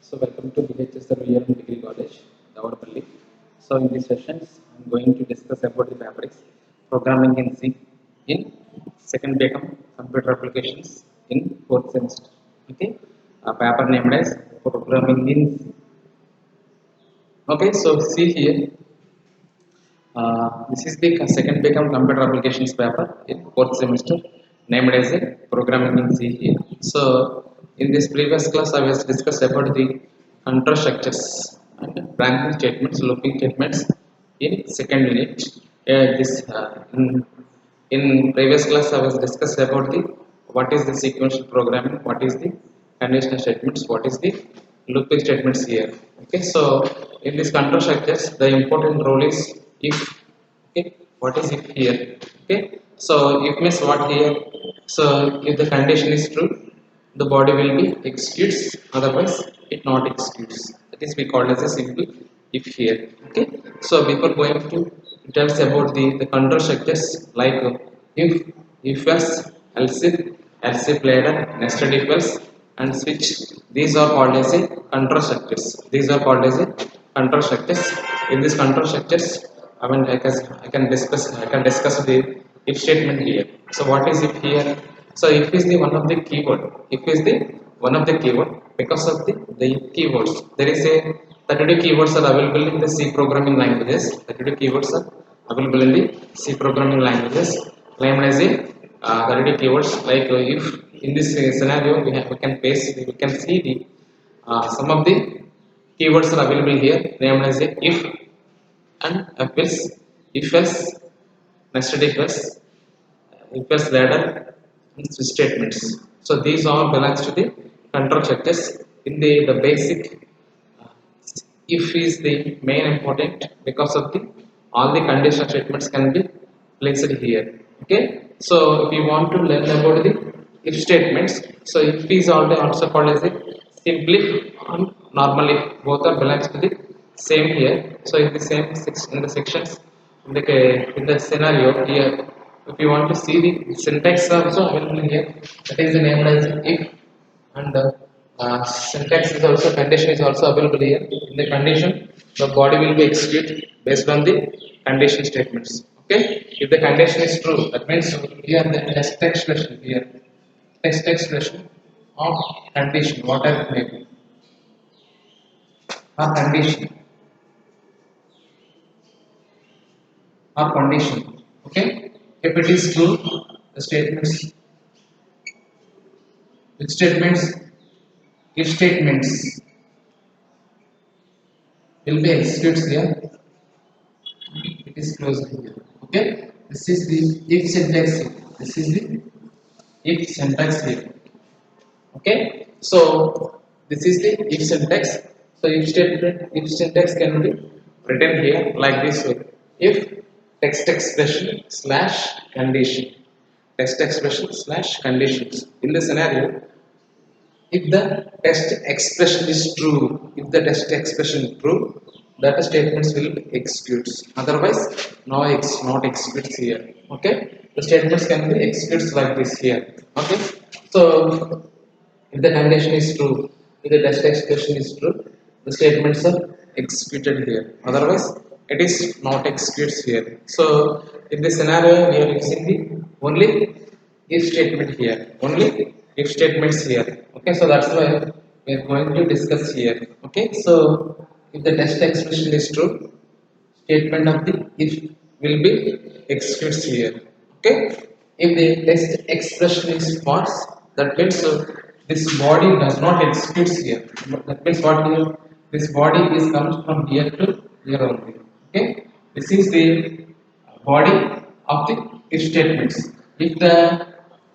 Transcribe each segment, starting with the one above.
So welcome to BHS Vivian Degree College, Davadapalli. So in these sessions, I'm going to discuss about the fabrics, programming in C in second BCom computer applications in fourth semester. Okay, a paper named as programming in C. Okay, so see here, this is the second BCom computer applications paper in fourth semester named as a programming in C here. So in this previous class I was discussed about the control structures and branching statements, looping statements in second unit. In previous class I was discussed about the what is the sequential programming, what is the conditional statements, what is the looping statements here. Okay, so in this control structures the important role is if. Okay, what is if here? Okay, so if means what here? So if the condition is true, the body will be executes, otherwise it not executes. That is we call as a simple if here. Okay, so before going to tells about the control structures like if else, else if later, nested if else and switch. These are called as a control structures. These are called as a control structures. In these control structures, I can discuss the if statement here. So what is if here? So if is the one of the keyword. If is the one of the keyword because of the keywords. There is a 32 keywords are available in the C programming languages. 32 keywords are available in the C programming languages. Named as a 32 keywords. Like if in this scenario we can see the some of the keywords are available here. Named as a if and if else, nested if else ladder, and switch statements. So these all belongs to the control structures. In the basic, if is the main important because of the all the conditional statements can be placed here. Okay, so if you want to learn about the if statements, so if is also called as a simple if and normal if, both are belongs to the same here. So in the same in the sections in the scenario here, if you want to see the syntax also available here, that is the name as if, and syntax is also condition is also available here. In the condition, the body will be executed based on the condition statements. Okay, if the condition is true, that means here the test expression here, test expression of condition, whatever it may be, or condition or condition. Okay, if it is true, the statements, which statements, if statements will be executed here. It is closed here. Okay, this is the if syntax here. This is the if syntax here. Okay, so this is the if syntax. So if statement, if syntax can be written here like this way: if text expression slash condition, text expression slash conditions. In the scenario, if the test expression is true, if the test expression is true, that statements will execute, otherwise not executes here. Okay, the statements can be executes like this here. Okay, so if the condition is true, if the test expression is true, the statements are executed here, otherwise it is not executes here. So in this scenario we are using the only if statement here, only if statements here. Okay, so that's why we are going to discuss here. Okay, so if the test expression is true, statement of the if will be executes here. Okay, if the test expression is false, that means this body does not execute here. That means what here, this body is comes from here to here only. Okay, this is the body of the if statements. If the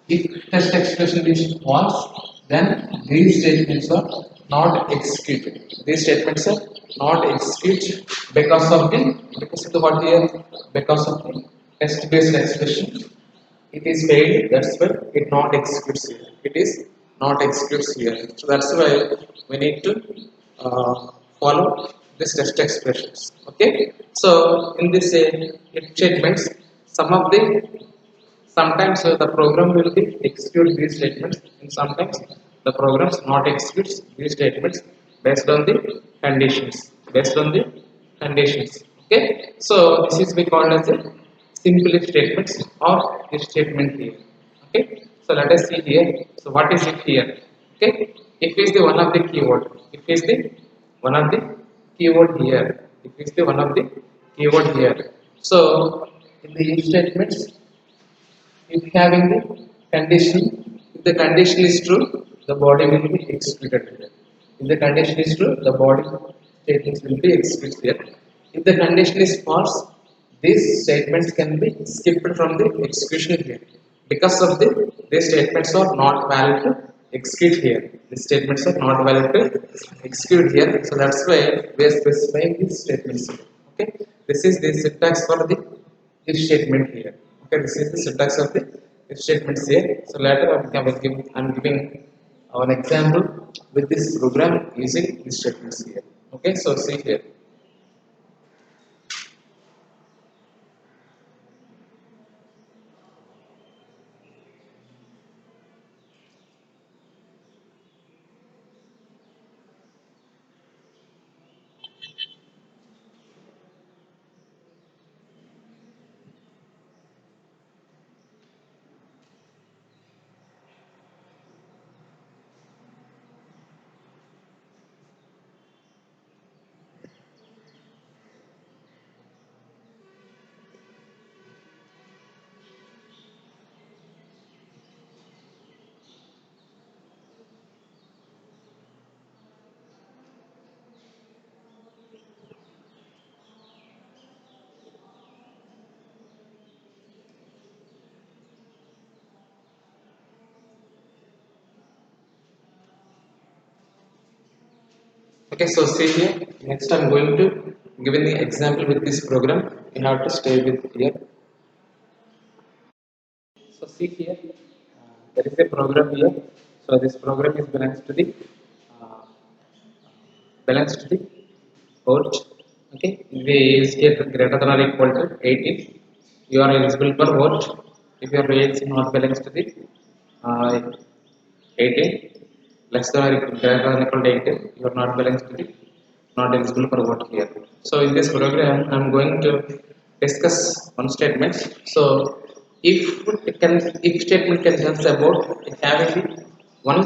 if test expression is false, then these statements are not executed. These statements are not executed because of the what here, because of the test based expression. It is failed. That's why it not executes here. It is not executes here. So that's why we need to follow this test expressions. Okay. So in this if statements, some of the sometimes the program will execute these statements, and sometimes the programs not executes these statements. based on the conditions, based on the conditions. Okay, so this is we called as a simple if statements or if statement here. Okay, so let us see here. So what is it here? Okay, if is the one of the keyword, if is the one of the keyword here, if is the one of the keyword here. So in the if statements, if having the condition, if the condition is true, the body will be executed. If the condition is true, the body statements will be executed here. If the condition is false, these statements can be skipped from the execution here. Because of these statements are not valid to execute here. These statements are not valid to execute here. So that's why we are specifying these statements here. Okay. This is the syntax for the if statement here. Okay, this is the syntax of the if statements here. So later I'm giving an example with this program using these statements here. Okay, so see here. Okay, so see here. Next, I'm going to given the example with this program. You have to stay with here. So see here. There is a program here. So this program is uh, belongs to the vote. Okay, the age is greater than or equal to 18. You are eligible for vote. If your age is not belongs to the uh, 18, less than or greater than or equal to 18, you are not belongs to the not eligible for vote here. So in this program, I am going to discuss one statement. So if it can, if statement can tell us about having the one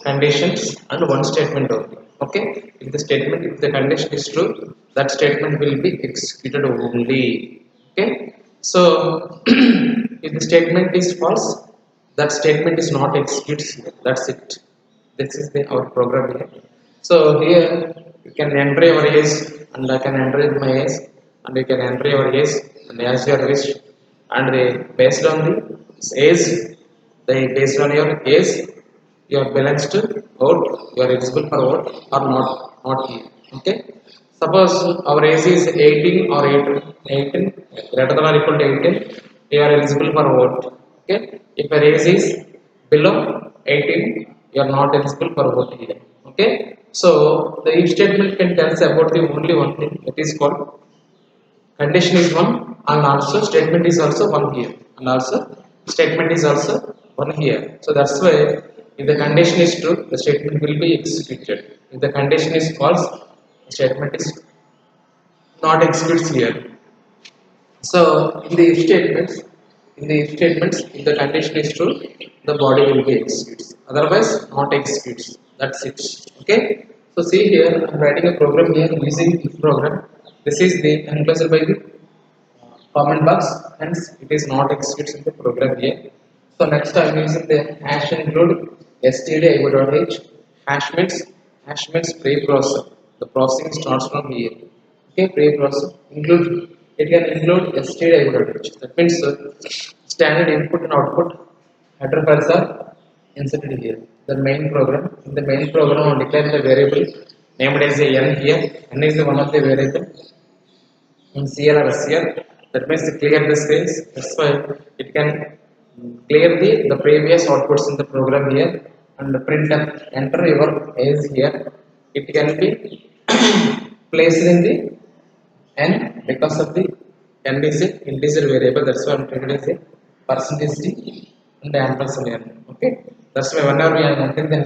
conditions and one statement only. Okay, if the statement, if the condition is true, that statement will be executed only. Okay, so if the statement is false, that statement is not executed here. That's it. This is the our program here. So here you can enter your age and I can enter my age and you can enter your age and as your wish and based on the age, based on your age, you are balanced to vote, you are eligible for vote or not here. Okay. Suppose our age is 18 or 18 greater than or equal to 18, you are eligible for vote. Okay. If your age is below 18, you are not eligible for vote here. Okay. So the if statement can tell us about the only one thing, that is called condition is one and also statement is also one here and also statement is also one here. So that's why if the condition is true, the statement will be executed. If the condition is false, the statement is not executed here. So in the if statements, if the condition is true, the body will be executed. Otherwise, not executes. That's it. Okay. So see here, I'm writing a program here using if program. This is the enclosed by the comment box, hence it is not executed in the program here. So next I'm using the hash include stdio.h. Hash means pre-processor. The processing starts from here. Okay, pre-processor include, it can include stdio.h. That means standard input and output header files are inserted here. The main program, in the main program I declare the variable named as a n here. N is the one of the variable in CL or SCL. That means to clear the space. That's why it can clear the previous outputs in the program here and print and enter your age here. It can be placed in the n because of the n is a integer variable. That's why I'm treating it as a percentage d and the ampersand n. Okay, that's why whenever we are entering the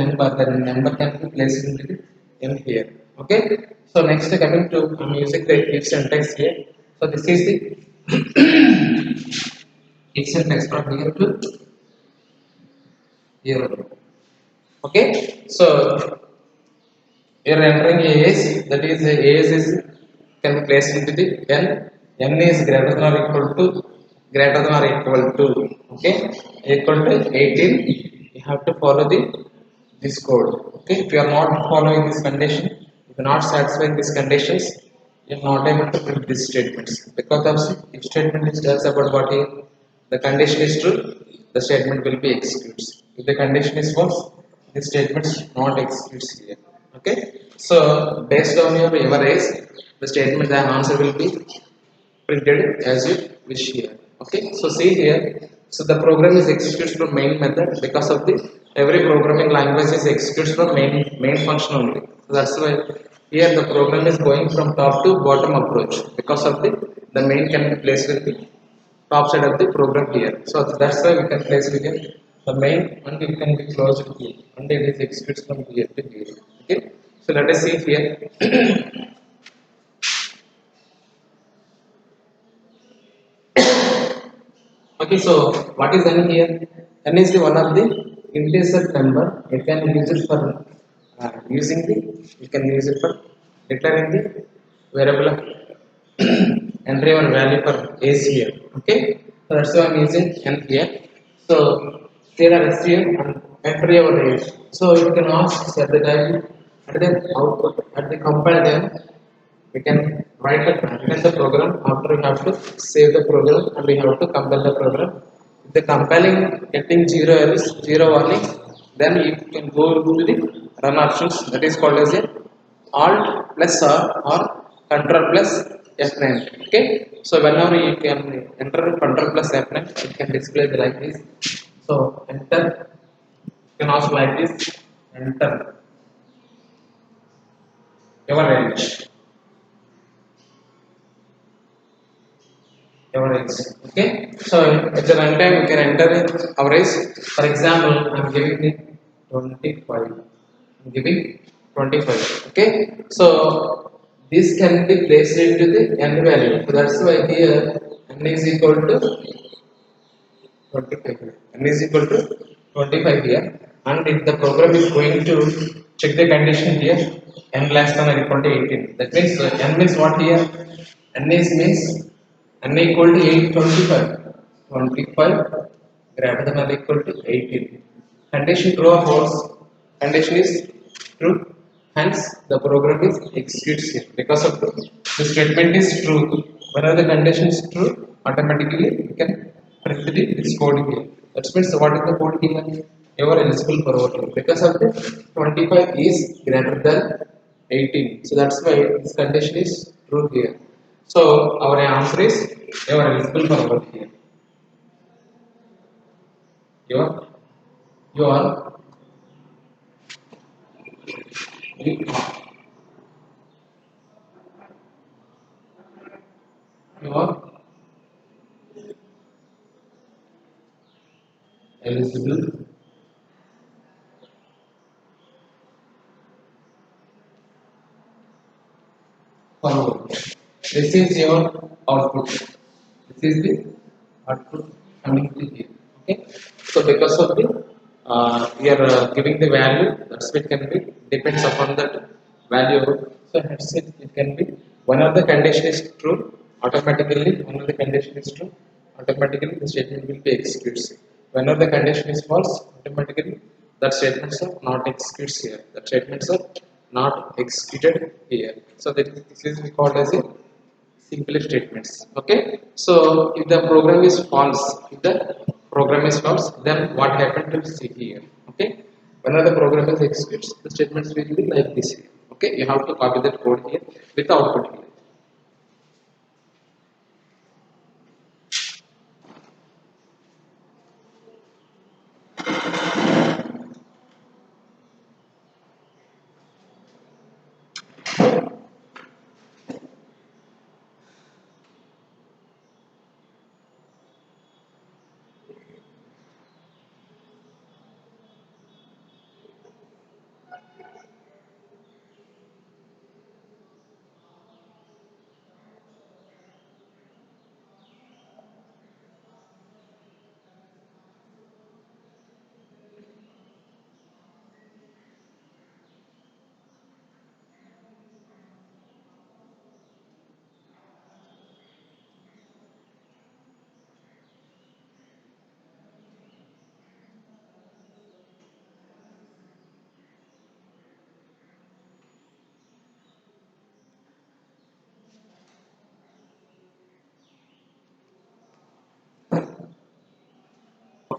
number can be placed into the in here. Okay. So next coming to I'm using the if syntax here. So this is the if syntax from here to here. Okay. So you're entering AS, that is AS is can be placed into the n is greater than or equal to okay equal to 18. You have to follow this code. Okay, if you are not following this condition, if you are not satisfying these conditions, you are not able to print these statements. Because of if statement is tells about what here, the condition is true, the statement will be executes. If the condition is false, the statement not executes here. Okay, so based on your average, the statement the answer will be printed as you wish here. Okay, so see here, so the program is executed from main method because of the every programming language is executed from main function only. So that's why here the program is going from top to bottom approach because of the main can be placed with the top side of the program here. So that's why we can place it here the main and it can be closed here and it is executed from here to here. Okay, so let us see here. Okay, so what is n here? N is the one of the integer number. You can use it for using the. You can use it for declaring the variable of entry or value for age here. Okay, so that's why I'm using n here. So here are here and entry our age. So you can ask at the time at the output at the compile them we can write the run the program. After we have to save the program and we have to compile the program. If the compiling getting zero errors, zero warning, then you can go to the run options, that is called as a alt plus or control plus F9. Okay, so whenever you can enter control plus F9, it can display the like this. So enter, you can also like this, enter your range. Average. Okay, so at the runtime we can enter the average. For example, I'm giving it 25. I'm giving 25. Okay, so this can be placed into the n value. So that's why here n is equal to 25. N is equal to 25 here, and if the program is going to check the condition here, n less than or equal to 18. That means n means what here? N is means n equal to 825. 25 greater than or equal to 18. Condition true or false? Condition is true. Hence the program is executes here because of the statement is true. Whenever the condition is true, automatically we can print this code here. That means what is the code here? You are eligible for voting because of the 25 is greater than 18. So that's why this condition is true here. So our answer is you are eligible for vote here. You are you are you are eligible for vote. This is your output. This is the output coming to here. Okay. So because of the we are giving the value, that's it can be depends upon that value. So that's it can be one of the condition is true, automatically one of the condition is true, automatically the statement will be executed. Whenever the condition is false, automatically that statements are not executed here. The statements are not executed here. So this is called as a simple statements. Okay, so if the program is false, if the program is false, then what happened to see here? Okay, whenever the program is executes, the statements will be like this here. Okay, you have to copy that code here with the output here.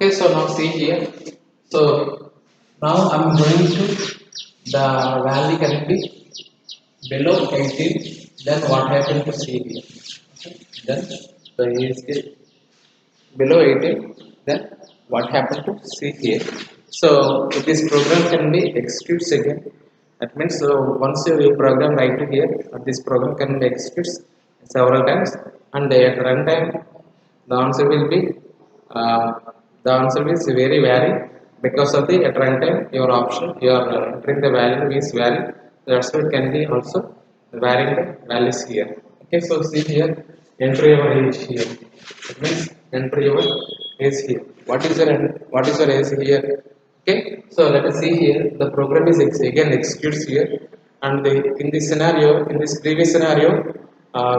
Okay, so now see here. So now I'm going to the value can be below 18. Then what happened to see here? Okay. Then the is below 18. Then what happened to see here? So if this program can be executes again. That means once you program right to here, this program can be executes several times, and at runtime the answer will be uh, the answer is very vary because of the at runtime your option you are entering the value is valid. That's why it can be also varying the values here. Okay, so see here, enter your age here. It means enter your age here. What is your age here? Okay, so let us see here. The program is again executes here, and in this scenario, in this previous scenario,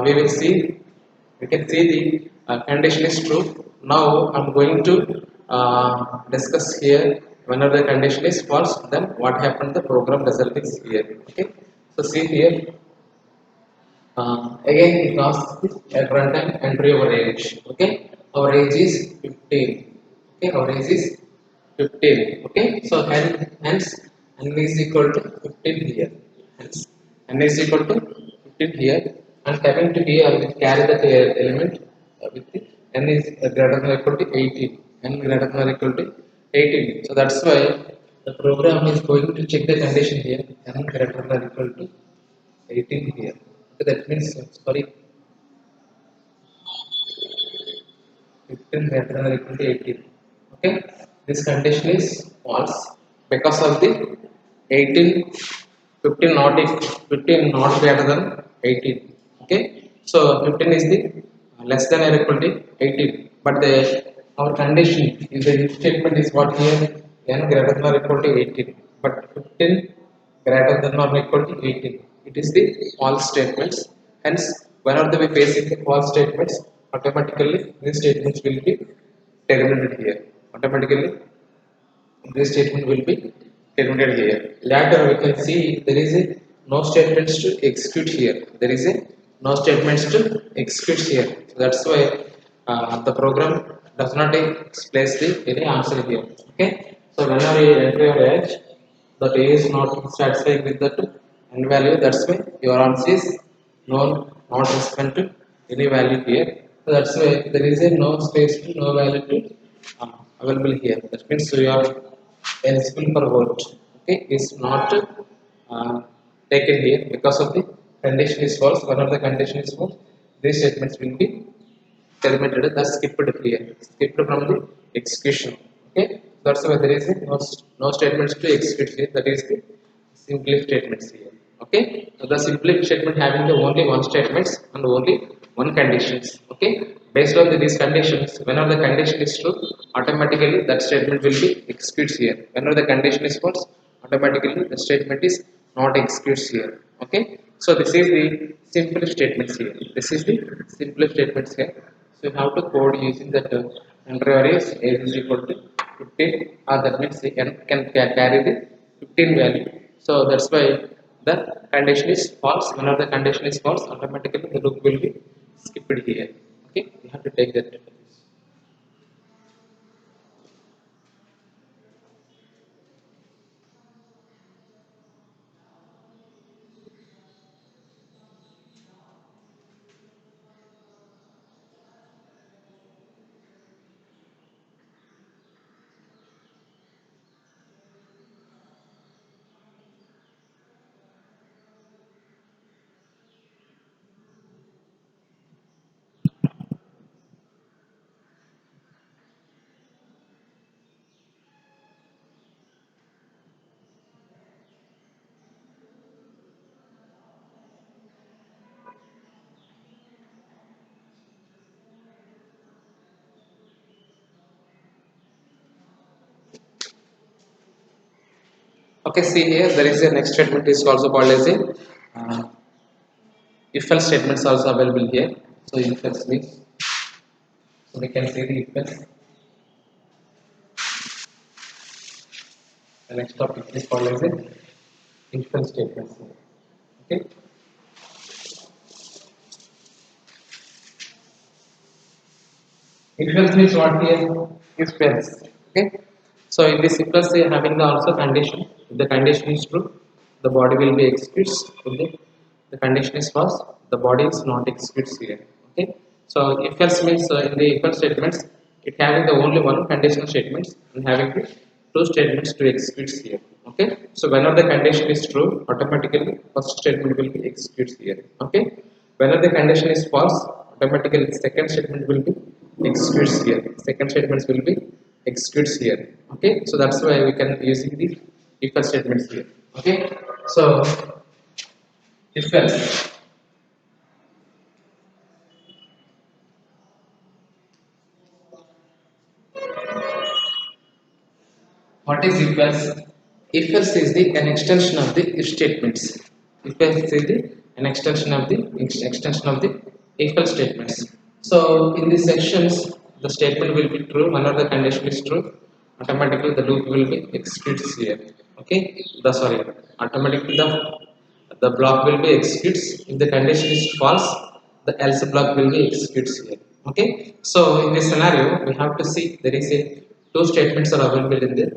we will see we can see the condition is true. Now I'm going to discuss here whenever the condition is false, then what happened the program result is here. Okay, so see here, again it asks at runtime enter your age. Okay, our age is 15. Okay, our age is 15. Okay, so hence n is equal to 15 here. Hence n is equal to 15 here, and coming to here we carry that element with it. N is greater than or equal to 18. N greater than or equal to 18. So that's why the program is going to check the condition here. N greater than or equal to 18 here. Okay, that means sorry, 15 greater than or equal to 18. Okay, this condition is false because of the 18, 15 not 15 not greater than 18. Okay, so 15 is the less than or equal to 18, but the our condition is the if statement is what here, n greater than or equal to 18, but 15 greater than or equal to 18. It is the false statements. Hence, whenever we facing the false statements, automatically these statements will be terminated here. Automatically, this statement will be terminated here. Later, we can see there is a no statements to execute here. There is a no statements to execute here. So that's why the program does not place the any answer here. Okay. So whenever you enter your age, that is not satisfying with that n value. That's why your answer is no, not respond to any value here. So that's why there is a no space to no value to available here. That means you are eligible for vote. Okay, is not taken here because of the condition is false. One of the condition is false, these statements will be terminated, thus skipped here, skipped from the execution. Okay, that's why there is a no statements to execute here. That is the simply statements here. Okay, so the simply statement having the only one statements and only one conditions. Okay, based on these conditions, whenever the condition is true, automatically that statement will be executes here. Whenever the condition is false, automatically the statement is not executes here. Okay, so this is the simple statements here. This is the simple statements here. So you have to code using that various age is equal to 15, or that means they can carry the 15 value. So that's why the condition is false. Whenever the condition is false, automatically the loop will be skipped here. Okay, you have to take that. Okay, see here there is a next statement is also called as a uh, if else statements also available here. So if else means, so we can see the if else. The next topic is called as a if else statements. Okay, if else means what here? If else. Okay, so in this if plus having the also condition, if the condition is true, the body will be executes. If the condition is false, the body is not executes here. Okay, so if else means in the if else statements, it having the only one conditional statements and having the two statements to execute here. Okay, so whenever the condition is true, automatically first statement will be executes here. Okay, whenever the condition is false, automatically the second statement will be executes here. Second statements will be executes here. Okay, so that's why we can using the if else statements here. Okay, so if else, what is if else? If else is the an extension of the if statements. If else is the an extension of the if else statements. So in these sections, the statement will be true whenever the condition is true. Automatically the loop will be executes here. Okay, the sorry, automatically the block will be executes. If the condition is false, the else block will be executes here. Okay, so in this scenario, we have to see there is a two statements are available in the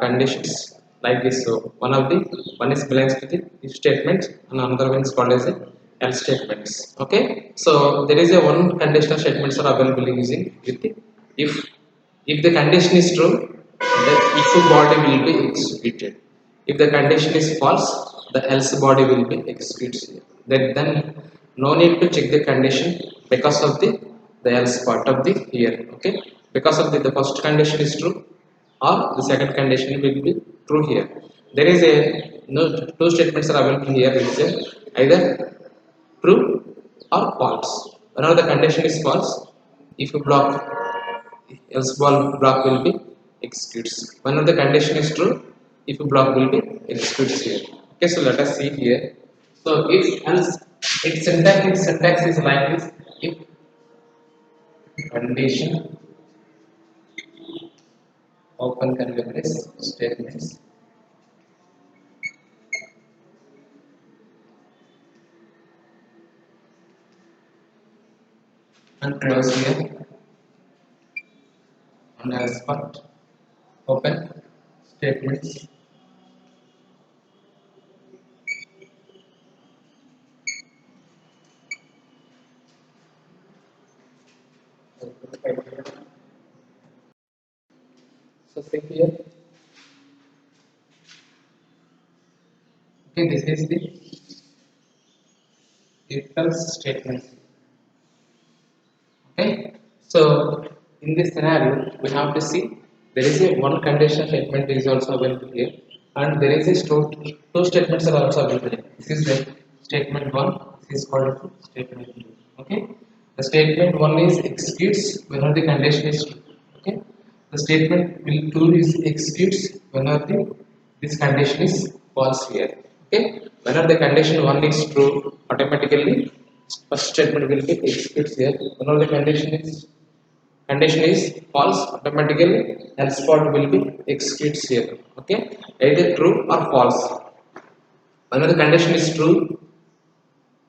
conditions like this. So one is belongs to the if statement and another one is called as a else statements. Okay, so there is a one conditional statements are available using with the if if the condition is true, the if body will be executed. If the condition is false, the else body will be executed. Then no need to check the condition because of the else part of the here. Okay, because of the first condition is true or the second condition will be true here. There is a no two statements are available here. It is a either true or false. Whenever the condition is false, if you block else block will be executes. Whenever the condition is true, if block will be executes here. Okay, so let us see here. So if else, its syntax is like this. If condition open curly brace statements and close here and else part open statements. So see here. Okay, this is the if else statement. Okay, so in this scenario, we have to see there is a one conditional statement is also available here, and there is a two statements are also available here. This is the statement one. This is called statement two. Okay, the statement one is executes whenever the condition is true. Okay, the statement will two is executes whenever this condition is false here. Okay, whenever the condition one is true, automatically first statement will be executes here. Whenever the condition is false, automatically else part will be executes here. Okay, either true or false. Whenever the condition is true,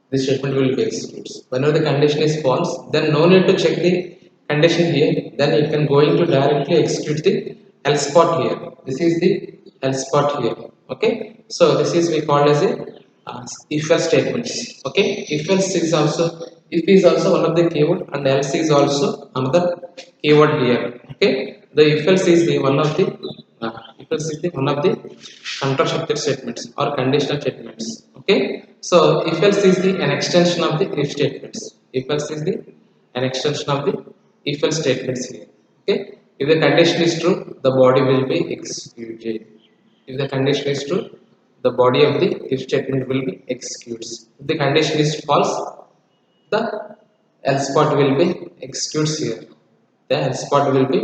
this statement will be executes. Whenever the condition is false, then no need to check the condition here. Then it can going to directly execute the else part here. This is the else part here. Okay, so this is we call as a if else statements. Okay, if else is also if is also one of the keyword and else is also another keyword here. Okay, the if else is the one of the if else is the one of the contracted statements or conditional statements. Okay, so if else is the an extension of the if statements. If else is the an extension of the if else statements here. Okay, if the condition is true, the body will be executed. If the condition is true, the body of the if statement will be executes. If the condition is false, the else part will be executes here. The else part will be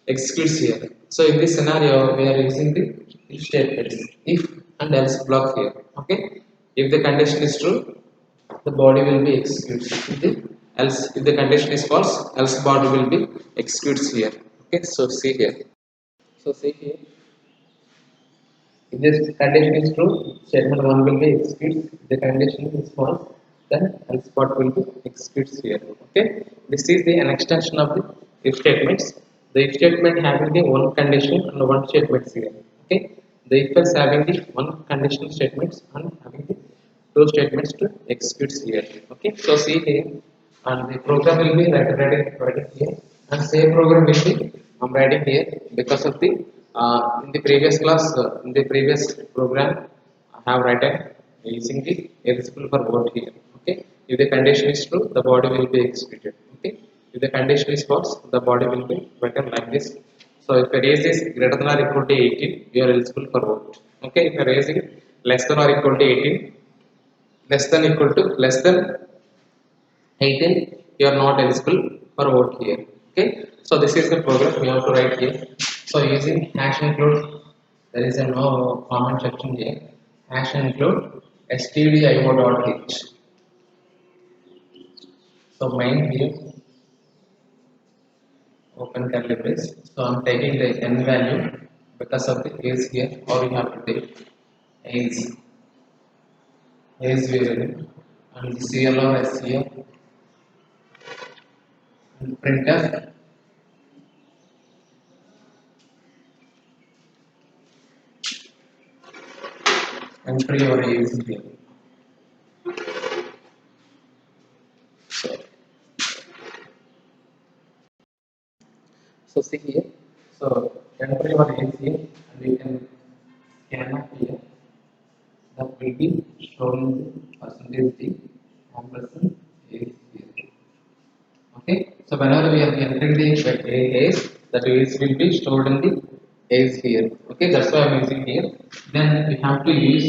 executes here. So in this scenario, we are using the if statements, if and else block here. Okay, if the condition is true, the body will be executes. If the condition is false, else body will be executes here. Okay, so see here. So see here. If this condition is true, statement 1 will be executed. If the condition is false, then else part will be executed here. Okay, this is the an extension of the if statements. The if statement having the one condition and one statement here. Okay, the if else having the one conditional statements and having the two statements to execute here. Okay, so see here, and the program will be writing here, and same program will be I'm writing here because of the in the previous class in the previous program I have written using the eligible for vote here. Okay, if the condition is true, the body will be executed. Okay, if the condition is false, the body will be written like this. So if your age is greater than or equal to 18, you are eligible for vote. Okay, if your age is less than or equal to 18, less than 18, you are not eligible for vote here. Okay, so this is the program we have to write here. So using hash include, there is a no comment section here. Hash include stdio.h. So main here, open curly brace. So I'm taking the n value because of the age here, or you have to take age variable and the CLR as here and printf enter your age here. So see here, so enter your age here and you can scan up here, that will be showing the percentage the ampersand age here. Okay, so whenever we are entering the age, that age will be stored in the age here. Okay, that's why I'm using here. Then we have to use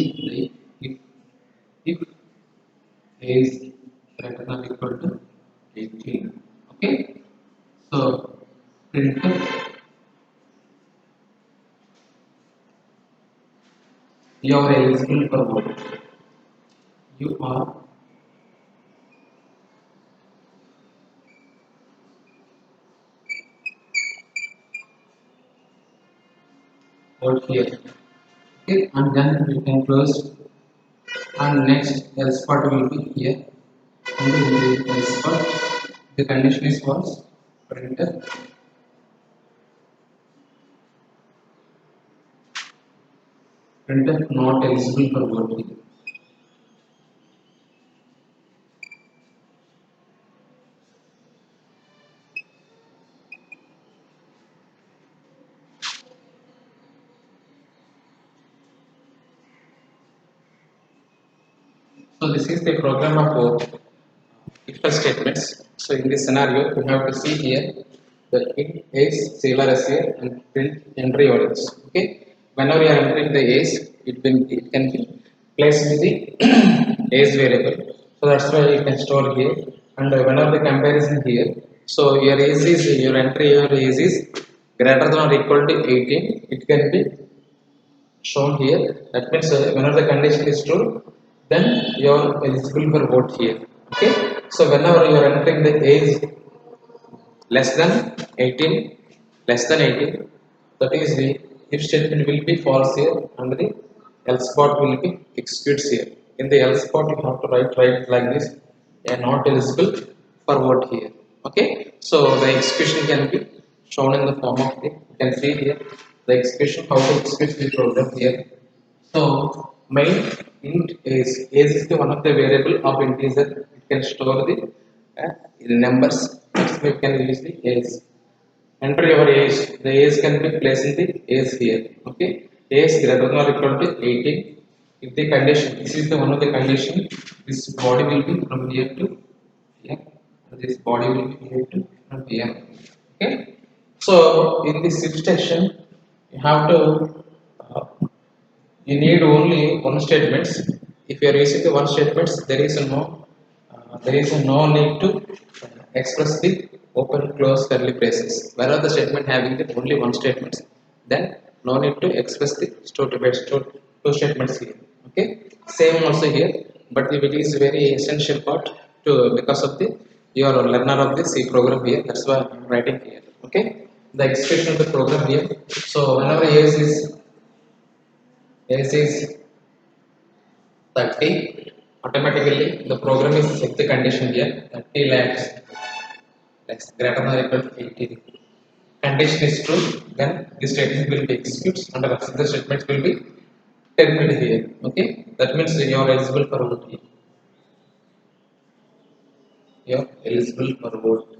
the if age greater than or equal to 18. Okay, so print you are eligible for vote. You are vote here. Okay, and then we can close. And next else part will be here. And the else part, the condition is false. Printf not eligible for vote here. So this is the program of if else statements. So in this scenario, we have to see here the int is scalar as here and print entry orders. Okay, whenever you are entering the age, it can be placed with the age variable. So that's why you can store here. And whenever the comparison here, so your age is your age is greater than or equal to 18, it can be shown here. That means whenever the condition is true, then you are eligible for vote here. Okay, so whenever you are entering the age less than 18, less than 18, that is the if statement will be false here and the else part will be executes here. In the else part you have to write like this, you are not eligible for vote here. Okay, so the execution can be shown in the form of the, you can see here the execution, how to execute the program here. So main int is the one of the variable of integer. It can store the numbers. Next we can use the age. Enter your age. The age can be placed in the age here. Okay, age greater than or equal to 18. If the condition, this is the one of the condition. This body will be from here to here. This body will be here to from here. Okay. So in this if section, you have to uh, you need only one statements. If you are using the one statements, there is no need to express the open close curly braces. Wherever the statement having the only one statements, then no need to express the two statements here. Okay, same also here, but if it is very essential part to because of the your learner of the C program here. That's why I'm writing here. Okay, the execution of the program here. So whenever age is 30, automatically the program is check the condition here 30 lakhs less greater than or equal to 18. condition is true, then the statement will be executed and the rest of the statements will be terminated here. Okay, that means you are eligible for vote here. You are eligible for vote.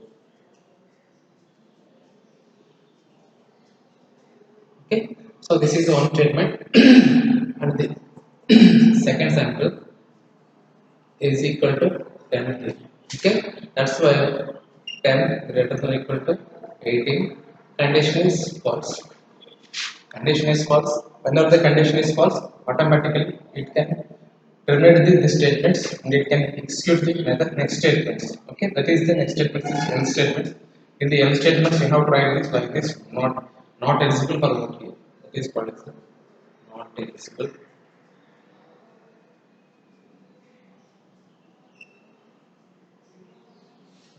Okay, so this is one statement, and the second sample is equal to 10. Okay, that's why 10 greater than or equal to 18. Condition is false. Condition is false. Whenever the condition is false, automatically it can terminate the statements and it can execute the next statements. Okay, that is the next statement is else statements. In the else statements, you have to write this like this: not eligible for vote here. That is called as not eligible.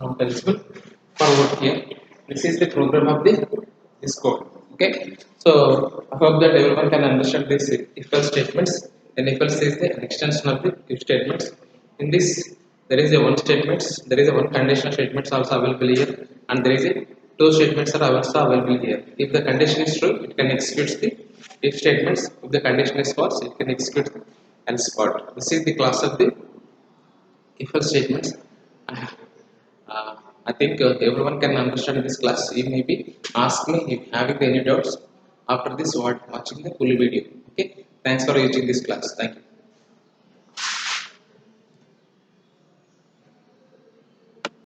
Not eligible for vote here. This is the program of this code. Okay, so I hope that everyone can understand this if else statements. Then if else is the extension of the if statements. In this, there is a one statements, there is a one conditional statements also available here, and there is a two statements are also available here. If the condition is true, it can execute the if statements. If the condition is false, it can execute the else part. This is the class of the if else statements. I think everyone can understand this class. You maybe ask me if having any doubts after this watching the full video. Okay, thanks for watching this class. Thank you.